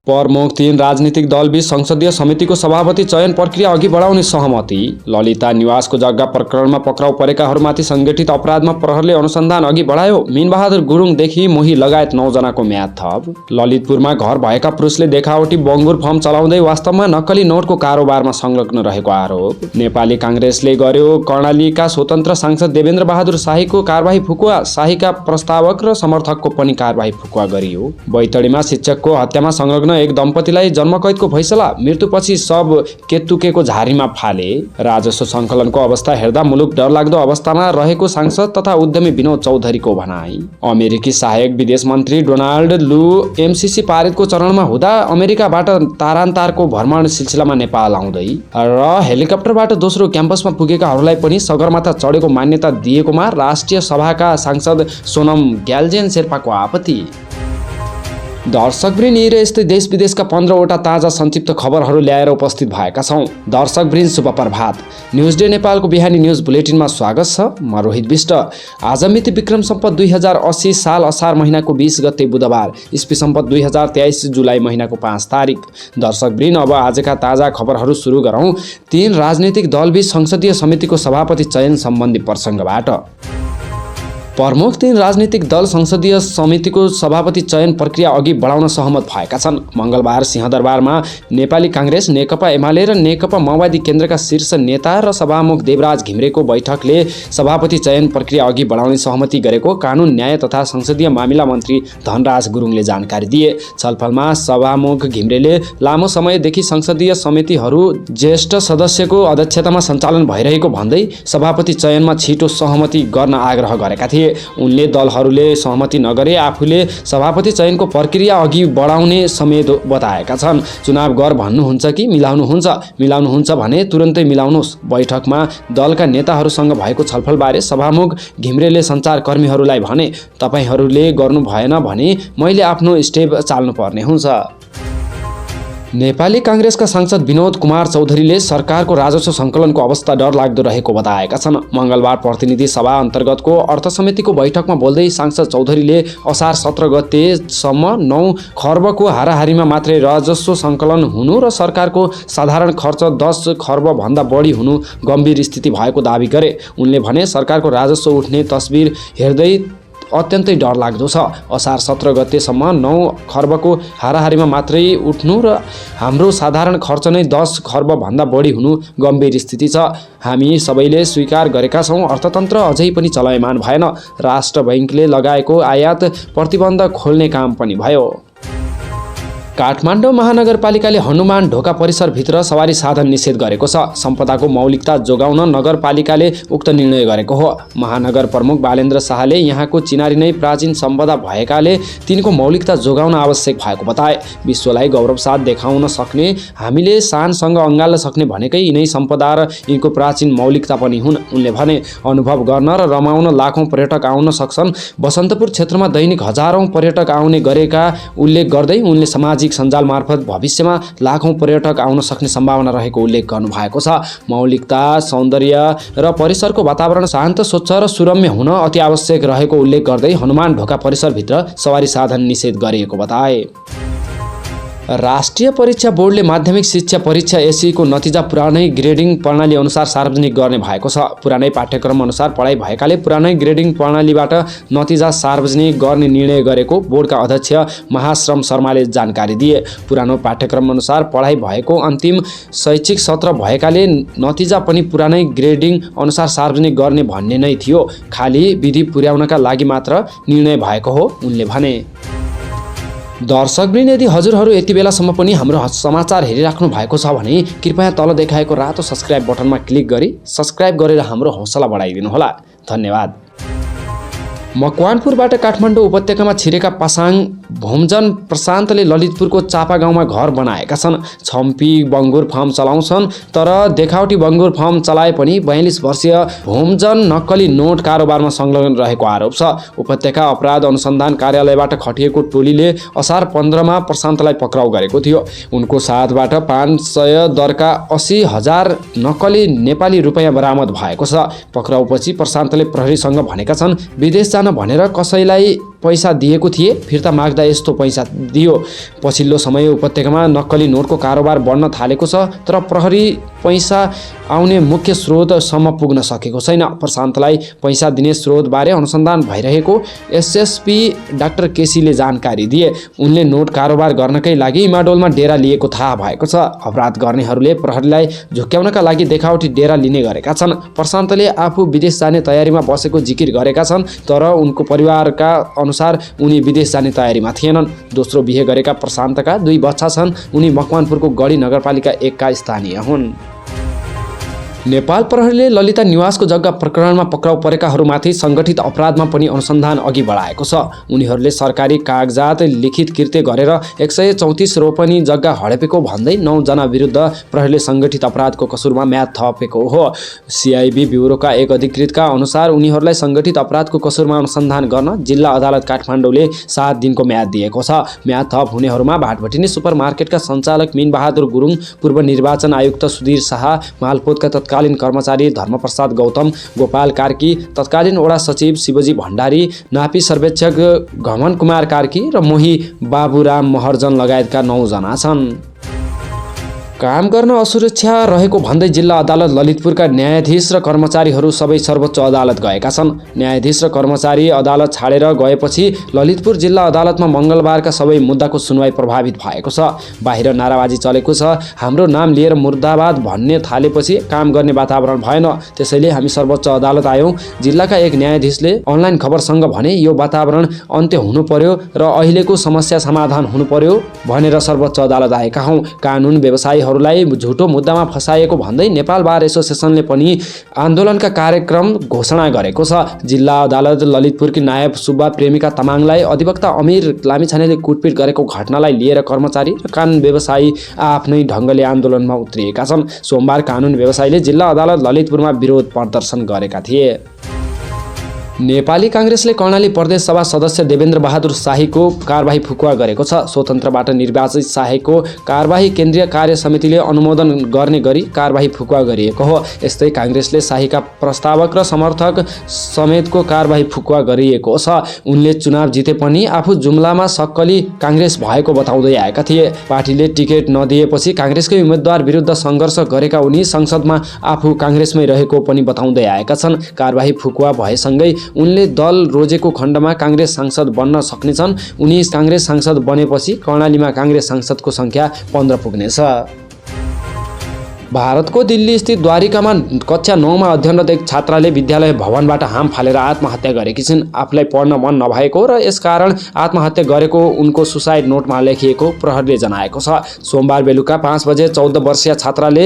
प्रमुख 3 राजनीतिक दलबीच संसदीय समितिको सभापति चयन प्रक्रिया अघि बढाउने सहमति। ललिता निवासको जग्गा प्रकरणमा पक्राउ परेकाहरूमाथि सङ्गठित अपराधमा प्रहरले अनुसन्धान अघि बढायो। मीनबहादुर गुरुङदेखि मोही लगायत 9 जनाको म्याद थप। ललितपुरमा घर भएका पुरुषले देखावटी बङ्गुर फर्म चलाउँदै वास्तवमा नक्कली नोटको कारोबारमा संलग्न रहेको आरोप। नेपाली काङ्ग्रेसले गर्यो कर्णालीका स्वतन्त्र सांसद देवेन्द्र बहादुर शाहीको कारबाही फुकुवा। शाहीका प्रस्तावक र समर्थकको पनि कारबाही फुकुवा गरियो। बैतडीमा शिक्षकको हत्यामा संलग्न एक दम्पतिलाई जन्मकैदको फैसला। मृत्युपछि सब केतुकेको झारीमा फाले। राजस्व सङ्कलनको अवस्था हेर्दा मुलुक डरलाग्दो अवस्थामा रहेको सांसद तथा उद्यमी विनोद चौधरीको भनाई। अमेरिकी सहायक विदेश मन्त्री डोनाल्ड लू एमसीसी पारितको चरणमा हुँदा अमेरिकाबाट तारान्तारको भ्रमण सिलसिलामा नेपाल आउँदै र हेलिकप्टरबाट दोस्रो क्याम्पसमा पुगेकाहरूलाई पनि सगरमाथा चढेको मान्यता दिएकोमा राष्ट्रिय सभाका सांसद सोनम ग्याल्जेन शेर्पाको आपत्ति। दर्शकवृन्द यी र यस्तै देश विदेशका 15वटा ताजा संक्षिप्त खबरहरू ल्याएर उपस्थित भएका छौँ। दर्शकवृन्द शुभ प्रभात। न्युज डे नेपालको बिहानी न्युज बुलेटिनमा स्वागत छ। म रोहित विष्ट। आज मिति विक्रम सम्पत 2080 साल असार महिनाको 20 गते बुधबार, इस्वी सम्पत 2023 जुलाई महिनाको 5 तारिक। दर्शकवृन्द अब आजका ताजा खबरहरू सुरु गरौँ 3 राजनीतिक दलबीच संसदीय समितिको सभापति चयन सम्बन्धी प्रसङ्गबाट। प्रमुख 3 राजनीतिक दल संसदीय समितिको सभापति चयन प्रक्रिया अघि बढाउन सहमत भएका छन्। मङ्गलबार सिंहदरबारमा नेपाली काङ्ग्रेस, नेकपा एमाले र नेकपा माओवादी केन्द्रका शीर्ष नेता र सभामुख देवराज घिमिरेको बैठकले सभापति चयन प्रक्रिया अघि बढाउने सहमति गरेको कानुन न्याय तथा संसदीय मामिला मन्त्री धनराज गुरुङले जानकारी दिए। छलफलमा सभामुख घिमिरेले लामो समयदेखि संसदीय समितिहरू ज्येष्ठ सदस्यको अध्यक्षतामा सञ्चालन भइरहेको भन्दै सभापति चयनमा छिटो सहमति गर्न आग्रह गरेका थिए। उनले दलहरूले सहमति नगरे आफूले सभापति चयनको प्रक्रिया अघि बढाउने समेत बताएका छन्। चुनाव गर भन्नुहुन्छ कि मिलाउनुहुन्छ भने तुरन्तै मिलाउनुहोस्। बैठकमा दलका नेताहरूसँग भएको छलफलबारे सभामुख घिमिरेले सञ्चारकर्मीहरूलाई भने, तपाईहरूले गर्नु भएन भने मैले आफ्नो स्टेप चाल्नुपर्ने हुन्छ। नेपाली काङ्ग्रेसका सांसद विनोद कुमार चौधरीले सरकारको राजस्व सङ्कलनको अवस्था डरलाग्दो रहेको बताएका छन्। मङ्गलबार प्रतिनिधि सभा अन्तर्गतको अर्थ समितिको बैठकमा बोल्दै सांसद चौधरीले असार 17 गतेसम्म 9 खर्बको हाराहारीमा मात्रै राजस्व सङ्कलन हुनु र सरकारको साधारण खर्च 10 खर्बभन्दा बढी हुनु गम्भीर स्थिति भएको दावी गरे। उनले भने सरकारको राजस्व उठ्ने तस्बिर हेर्दै अत्यन्तै डरलाग्दो छ। असार 17 गतेसम्म 9 खर्बको हाराहारीमा मात्रै उठ्नु र हाम्रो साधारण खर्च नै 10 खर्बभन्दा बढी हुनु गम्भीर स्थिति छ। हामी सबैले स्वीकार गरेका छौँ। अर्थतन्त्र अझै पनि चलायमान भएन। राष्ट्र बैङ्कले लगाएको आयात प्रतिबन्ध खोल्ने काम पनि भयो। काठमाडौँ महानगरपालिकाले हनुमान ढोका परिसरभित्र सवारी साधन निषेध गरेको छ। सम्पदाको मौलिकता जोगाउन नगरपालिकाले उक्त निर्णय गरेको हो। महानगर प्रमुख बालेन्द्र शाहले यहाँको चिनारी नै प्राचीन सम्पदा भएकाले तिनको मौलिकता जोगाउन आवश्यक भएको बताए। विश्वलाई गौरवसाथ देखाउन सक्ने, हामीले शानसँग अँगाल्न सक्ने भनेकै यिनै सम्पदा र यिनको प्राचीन मौलिकता पनि हुन्। उनले भने अनुभव गर्न र रमाउन लाखौँ पर्यटक आउन सक्छन्। बसन्तपुर क्षेत्रमा दैनिक हजारौँ पर्यटक आउने गरेका उल्लेख गर्दै उनले सामाजिक सञ्जाल मार्फत भविष्यमा लाखौँ पर्यटक आउन सक्ने सम्भावना रहेको उल्लेख गर्नुभएको छ। मौलिकता, सौन्दर्य र परिसरको वातावरण शान्त, स्वच्छ र सुरम्य हुन अति आवश्यक रहेको उल्लेख गर्दै हनुमान ढोका परिसरभित्र सवारी साधन निषेध गरिएको बताए। राष्ट्रिय परीक्षा बोर्डले माध्यमिक शिक्षा परीक्षा एसईको नतिजा पुरानै ग्रेडिङ प्रणाली अनुसार सार्वजनिक गर्ने भएको छ। पुरानै पाठ्यक्रम अनुसार पढाइ भएकाले पुरानै ग्रेडिङ प्रणालीबाट नतिजा सार्वजनिक गर्ने निर्णय गरेको बोर्डका अध्यक्ष महाश्रम शर्माले जानकारी दिए। पुरानो पाठ्यक्रम अनुसार पढाइ भएको अन्तिम शैक्षिक सत्र भएकाले नतिजा पनि पुरानै ग्रेडिङ अनुसार सार्वजनिक गर्ने भन्ने नै थियो। खाली विधि पुर्याउनका लागि मात्र निर्णय भएको हो, उनले भने। दर्शकवृन्द, यदि हजुरहरू यति बेलासम्म पनि हाम्रो समाचार हेरिराख्नु भएको छ भने कृपया तल देखाएको रातो सब्स्क्राइब बटनमा क्लिक गरी सब्स्क्राइब गरेर हाम्रो हौसला बढाइदिनुहोला। धन्यवाद। मकवानपुरबाट काठमाडौँ उपत्यकामा छिरेका पासाङ भोमजन प्रशान्तले ललितपुरको चापा गाउँमा घर बनाएका छन्। छम्पी बङ्गुर फार्म चलाउँछन्, तर देखावटी बङ्गुर फार्म चलाए पनि 42 वर्षीय भोमजन नक्कली नोट कारोबारमा संलग्न रहेको आरोप छ। उपत्यका अपराध अनुसन्धान कार्यालयबाट खटिएको टोलीले असार 15मा प्रशान्तलाई पक्राउ गरेको थियो। उनको साथबाट 500 दरका 80,000 नक्कली नेपाली रुपैयाँ बरामद भएको छ। पक्राउपछि प्रशान्तले प्रहरीसँग भनेका छन् विदेश जान भनेर कसैलाई पैसा दिएको थिए, फिर्ता माग्दा यस्तो पैसा दियो। पछिल्लो समय उपत्यकामा नक्कली नोटको कारोबार बढ्न थालेको छ, तर प्रहरी पैसा आउने मुख्य स्रोतसम्म पुग्न सकेको छैन। प्रशान्तलाई पैसा दिने स्रोतबारे अनुसन्धान भइरहेको एसएसपी डाक्टर केसीले जानकारी दिए। उनले नोट कारोबार गर्नकै लागि इमाडोलमा डेरा लिएको थाहा भएको छ। अपराध गर्नेहरूले प्रहरीलाई झुक्क्याउनका लागि देखावटी डेरा लिने गरेका छन्। प्रशान्तले आफू विदेश जाने तयारीमा बसेको जिकिर गरेका छन्, तर उनको परिवारका अनुसार उनी विदेश जाने तयारीमा थिएनन्। दोस्रो बिहे गरेका प्रशान्तका 2 बच्चा छन्। उनी मकवानपुरको गढी नगरपालिका 1 का स्थानीय हुन्। नेपाल प्रहरीले ललिता निवासको जग्गा प्रकरणमा पक्राउ परेकाहरूमाथि सङ्गठित अपराधमा पनि अनुसन्धान अघि बढाएको छ। उनीहरूले सरकारी कागजात लिखित कृत्य गरेर 134 रोपनी जग्गा हडपेको भन्दै 9 जना विरुद्ध प्रहरीले सङ्गठित अपराधको कसुरमा म्याद थपेको हो। सिआइबी ब्युरोका एक अधिकृतका अनुसार उनीहरूलाई सङ्गठित अपराधको कसुरमा अनुसन्धान गर्न जिल्ला अदालत काठमाडौँले 7 दिनको म्याद दिएको छ। म्याद थप हुनेहरूमा भाटभटिनी सुपरमार्केटका सञ्चालक मिनबहादुर गुरुङ, पूर्व निर्वाचन आयुक्त सुधीर शाह, मालपोतका तत्कालीन कर्मचारी धर्मप्रसाद गौतम, गोपाल कार्की, तत्कालीन वडा सचिव शिवजी भण्डारी, नापी सर्वेक्षक घमन कुमार कार्की र मोही बाबुराम महर्जन लगायतका 9 जना छन्। काम गर्न असुरक्षा रहेको भन्दै जिल्ला अदालत ललितपुरका न्यायाधीश र कर्मचारीहरू सबै सर्वोच्च अदालत गएका छन्। न्यायाधीश र कर्मचारी अदालत छाडेर गएपछि ललितपुर जिल्ला अदालतमा मङ्गलबारका सबै मुद्दाको सुनवाई प्रभावित भएको छ। बाहिर नाराबाजी चलेको छ। हाम्रो नाम लिएर मुर्दाबाद भन्ने थालेपछि काम गर्ने वातावरण भएन, त्यसैले हामी सर्वोच्च अदालत आयौँ। जिल्लाका एक न्यायाधीशले अनलाइन खबरसँग भने यो वातावरण अन्त्य हुनु पर्यो र अहिलेको समस्या समाधान हुनु पर्यो भनेर सर्वोच्च अदालत आएका हौँ। कानुन व्यवसायी लाई झुटो मुद्दामा फसाएको भन्दै नेपाल बार एसोसिएसनले पनि आन्दोलनका कार्यक्रम घोषणा गरेको छ। जिल्ला अदालत ललितपुरकी नायब सुब्बा प्रेमिका तामाङलाई अधिवक्ता अमीर लामिछानेले कुटपिट गरेको घटनालाई लिएर कर्मचारी र कानुन व्यवसायी आफ्नै ढङ्गले आन्दोलनमा उत्रिएका छन्। सोमबार कानुन व्यवसायीले जिल्ला अदालत ललितपुरमा विरोध प्रदर्शन गरेका थिए। नेपाली काङ्ग्रेसले कर्णाली प्रदेश सभा सदस्य देवेन्द्र बहादुर शाहीको कारबाही फुकुवा गरेको छ। स्वतन्त्रबाट निर्वाचित शाहीको कारबाही केन्द्रीय कार्य समितिले अनुमोदन गर्ने गरी कारबाही फुकुवा गरिएको हो। यस्तै काङ्ग्रेसले शाहीका प्रस्तावक र समर्थक समेतको कारबाही फुकुवा गरिएको छ। उनले चुनाव जिते पनि आफू जुम्लामा सक्कली काङ्ग्रेस भएको बताउँदै आएका थिए। पार्टीले टिकट नदिएपछि काङ्ग्रेसकै उम्मेद्वार विरुद्ध सङ्घर्ष गरेका उनी संसदमा आफू काङ्ग्रेसमै रहेको पनि बताउँदै आएका छन्। कारबाही फुकुवा भएसँगै उनले दल रोजेको खण्डमा काङ्ग्रेस सांसद बन्न सक्नेछन्। उनी काङ्ग्रेस सांसद बनेपछि कर्णालीमा काङ्ग्रेस सांसदको सङ्ख्या 15 पुग्नेछ। भारतको दिल्ली स्थित द्वारिकामा कक्षा 9 मा अध्ययनरत एक छात्राले विद्यालय भवनबाट हाम फालेर आत्महत्या गरेकी छिन्। आफूलाई पढ्न मन नभएको र यसकारण आत्महत्या गरेको उनको सुसाइड नोटमा लेखिएको प्रहरीले जनाएको छ। सोमबार बेलुका 5 बजे 14 वर्षीय छात्राले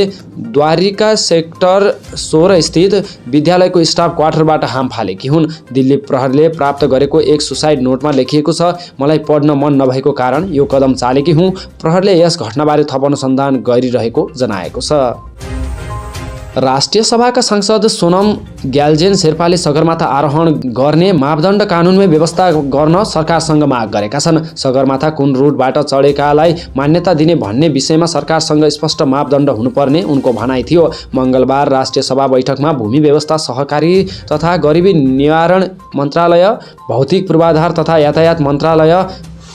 द्वारिका सेक्टर 16 स्थित विद्यालयको स्टाफ क्वार्टरबाट हाम फालेकी हुन्। दिल्ली प्रहरीले प्राप्त गरेको एक सुसाइड नोटमा लेखिएको छ, मलाई पढ्न मन नभएको कारण यो कदम चालेकी हुँ। प्रहरीले यस घटनाबारे थप अनुसन्धान गरिरहेको जनाएको छ। राष्ट्रिय सभाका सांसद सोनम ग्याल्जेन शेर्पाले सगरमाथा आरोहण गर्ने मापदण्ड कानुनमै व्यवस्था गर्न सरकारसँग माग गरेका छन्। सगरमाथा कुन रुटबाट चढेकालाई मान्यता दिने भन्ने विषयमा सरकारसँग स्पष्ट मापदण्ड हुनुपर्ने उनको भनाइ थियो। मङ्गलबार राष्ट्रिय सभा बैठकमा भूमि व्यवस्था, सहकारी तथा गरिबी निवारण मन्त्रालय, भौतिक पूर्वाधार तथा यातायात मन्त्रालय,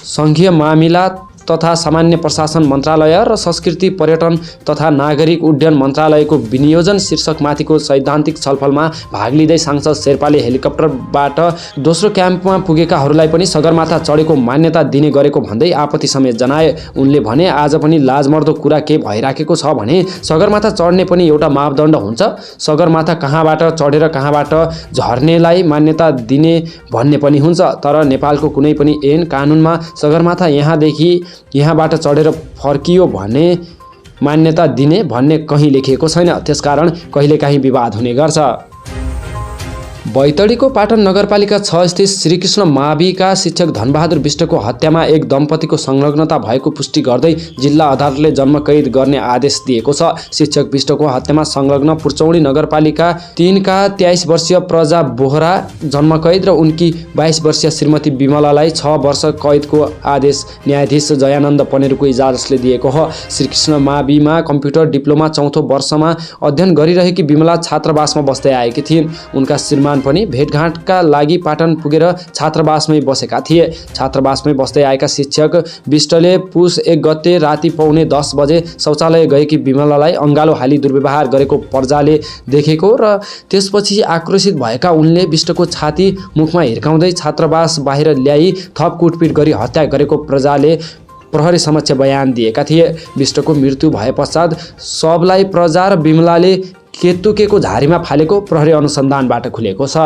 सङ्घीय मामिला तथा सामान्य प्रशासन मन्त्रालय र संस्कृति पर्यटन तथा नागरिक उड्डयन मन्त्रालयको विनियोजन शीर्षकमाथिको सैद्धान्तिक छलफलमा भाग लिँदै सांसद शेर्पाले हेलिकप्टरबाट दोस्रो क्याम्पमा पुगेकाहरूलाई पनि सगरमाथा चढेको मान्यता दिने गरेको भन्दै आपत्ति समेत जनाए। उनले भने आज पनि लाजमर्दो कुरा के भइराखेको छ भने सगरमाथा चढ्ने पनि एउटा मापदण्ड हुन्छ। सगरमाथा कहाँबाट चढेर कहाँबाट झर्नेलाई मान्यता दिने भन्ने पनि हुन्छ, तर नेपालको कुनै पनि ऐन कानुनमा सगरमाथा यहाँबाट चढेर फर्कियो भने मान्यता दिने भन्ने कहीँ लेखिएको छैन। त्यसकारण कहिलेकाहीँ विवाद हुने गर्छ। बैतडीको पाटन नगरपालिका 6 स्थित श्रीकृष्ण माविका शिक्षक धनबहादुर विष्टको हत्यामा एक दम्पतिको संलग्नता भएको पुष्टि गर्दै जिल्ला अदालतले जन्मकैद गर्ने आदेश दिएको छ। शिक्षक विष्टको हत्यामा संलग्न पुर्चौडी नगरपालिका 3 का 23 वर्षीय प्रजा बोहरा जन्मकैद र उनकी 22 वर्षीय श्रीमती विमलालाई 6 वर्ष कैदको आदेश न्यायाधीश जयानन्द पनेरुको इजाजतले दिएको हो। श्रीकृष्ण माविमा कम्प्युटर डिप्लोमा 4औं वर्षमा अध्ययन गरिरहेकी विमला छात्रावासमा बस्दै आएकी थिइन्। उनका श्रीमान अनुसन्धान पनि भेटघाटका लागि पाटन पुगेर छात्रावासमै बसेका थिए। छात्रावासमै बस्दै आएका शिक्षक विष्टले पुस 1 गते राति पौने 10 बजे शौचालय गएकी विमलालाई अङ्गालो हाली दुर्व्यवहार गरेको पर्जाले देखेको र त्यसपछि आक्रोशित भएका उनले विष्टको छाती मुखमा हिर्काउँदै छात्रावास बाहिर ल्याई थप कुटपिट गरी हत्या गरेको प्रजाले प्रहरी समक्ष बयान दिएका थिए। विष्टको मृत्यु भए पश्चात शवलाई प्रजा र विमलाले केतुकेको झारीमा फालेको प्रहरी अनुसन्धानबाट खुलेको छ।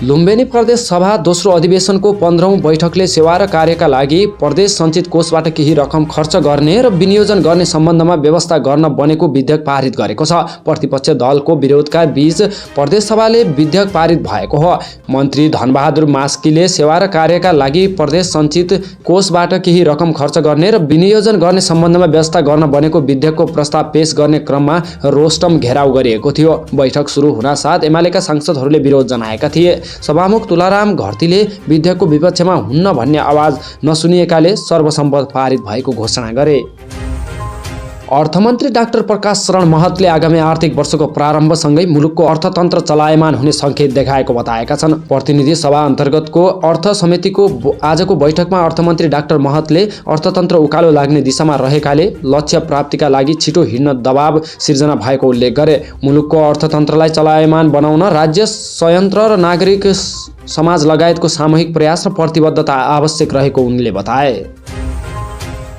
लुम्बिनी प्रदेश सभा दोस्रो अधिवेशनको 15औं बैठकले सेवा र कार्यका लागि प्रदेश सञ्चित कोषबाट केही रकम खर्च गर्ने र विनियोजन गर्ने सम्बन्धमा व्यवस्था गर्न बनेको विधेयक पारित गरेको छ। प्रतिपक्ष दलको विरोधका बीच प्रदेश सभाले विधेयक पारित भएको हो। मन्त्री धनबहादुर मास्कीले सेवा र कार्यका लागि प्रदेश सञ्चित कोषबाट केही रकम खर्च गर्ने र विनियोजन गर्ने सम्बन्धमा व्यवस्था गर्न बनेको विधेयकको प्रस्ताव पेश गर्ने क्रममा रोस्टम घेराउ गरिएको थियो। बैठक सुरु हुनासाथ एमालेका सांसदहरूले विरोध जनाएका थिए। सभामुख तुलाराम घरतीले विधेयकको विपक्षमा हुन्न भन्ने आवाज नसुनिएकाले सर्वसम्मत पारित भएको घोषणा गरे। अर्थमन्त्री डाक्टर प्रकाश शरण महतले आगामी आर्थिक वर्षको प्रारम्भसँगै मुलुकको अर्थतन्त्र चलायमान हुने सङ्केत देखाएको बताएका छन्। प्रतिनिधि सभा अन्तर्गतको अर्थ समितिको आजको बैठकमा अर्थमन्त्री डाक्टर महतले अर्थतन्त्र उकालो लाग्ने दिशामा रहेकाले लक्ष्य प्राप्तिका लागि छिटो हिँड्न दबाव सिर्जना भएको उल्लेख गरे। मुलुकको अर्थतन्त्रलाई चलायमान बनाउन राज्य, संयन्त्र र नागरिक समाज लगायतको सामूहिक प्रयास र प्रतिबद्धता आवश्यक रहेको उनले बताए।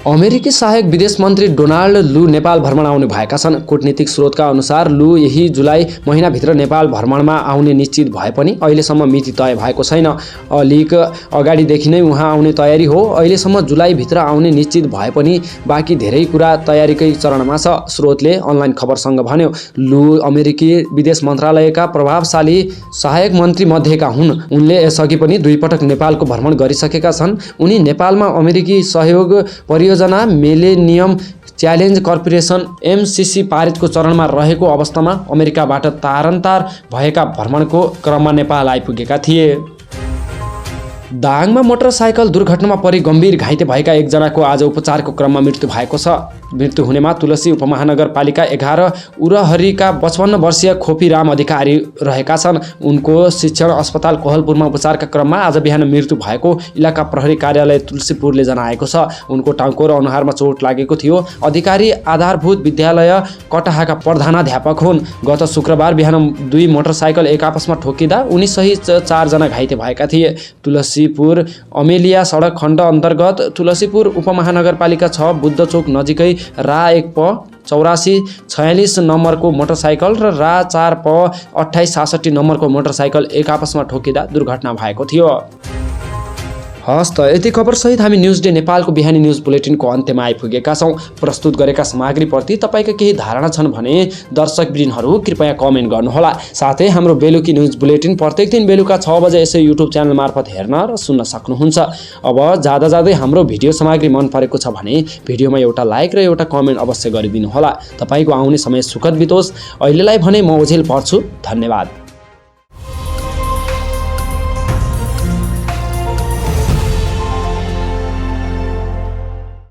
अमेरिकी सहायक विदेश मन्त्री डोनाल्ड लू नेपाल भ्रमण आउने भएका छन्। कूटनीतिक स्रोतका अनुसार लू यही जुलाई महिनाभित्र नेपाल भ्रमणमा आउने निश्चित भए पनि अहिलेसम्म मिति तय भएको छैन। अलिक अगाडिदेखि नै उहाँ आउने तयारी हो। अहिलेसम्म जुलाईभित्र आउने निश्चित भए पनि बाँकी धेरै कुरा तयारीकै चरणमा छ, स्रोतले अनलाइन खबरसँग भन्यो। लू अमेरिकी विदेश मन्त्रालयका प्रभावशाली सहायक मन्त्री मध्येका हुन्। उनले यसअघि पनि 2 पटक नेपालको भ्रमण गरिसकेका छन्। उनी नेपालमा अमेरिकी सहयोग परियोजना मिलेनियम च्यालेन्ज कर्पोरेसन MCC पारितको चरणमा रहेको अवस्थामा अमेरिकाबाट तारन्तार भएका भ्रमणको क्रममा नेपाल आइपुगेका थिए। दाङमा मोटरसाइकल दुर्घटनामा परि गम्भीर घाइते भएका एकजनाको आज उपचारको क्रममा मृत्यु भएको छ। मृत्यु हुनेमा तुलसी उपमहानगरपालिका 11 उरहरीका 55 वर्षीय खोपीराम अधिकारी रहेका छन्। उनको शिक्षण अस्पताल कोहलपुरमा उपचारका क्रममा आज बिहान मृत्यु भएको इलाका प्रहरी कार्यालय तुलसीपुरले जनाएको छ। उनको टाउको र अनुहारमा चोट लागेको थियो। अधिकारी आधारभूत विद्यालय कटहाका प्रधानाध्यापक हुन्। गत शुक्रबार बिहान 2 मोटरसाइकल एक आपसमा ठोकिँदा उनीसहित 4 जना घाइते भएका थिए। तुलसीपुर अमेलिया सडक खण्ड अन्तर्गत तुलसीपुर उपमहानगरपालिका 6 बुद्ध चोक नजिकै रा 1 प 84 46 नम्बरको मोटरसाइकल र रा 4 प 28 66 नम्बरको मोटरसाइकल एक आपसमा ठोकिँदा दुर्घटना भएको थियो। हस् त यति खबरसहित हामी न्युज डे नेपालको बिहानी न्युज बुलेटिनको अन्त्यमा आइपुगेका छौँ। प्रस्तुत गरेका सामग्रीप्रति तपाईँका केही धारणा छन् भने दर्शकवृन्दहरू कृपया कमेन्ट गर्नुहोला। साथै हाम्रो बेलुकी न्युज बुलेटिन प्रत्येक दिन बेलुका 6 बजे यसै युट्युब च्यानल मार्फत हेर्न र सुन्न सक्नुहुन्छ। अब जाँदै हाम्रो भिडियो सामग्री मन परेको छ भने भिडियोमा एउटा लाइक र एउटा कमेन्ट अवश्य गरिदिनुहोला। तपाईँको आउने समय सुखद बितोस्। अहिलेलाई भने म ओझेल पर्छु। धन्यवाद।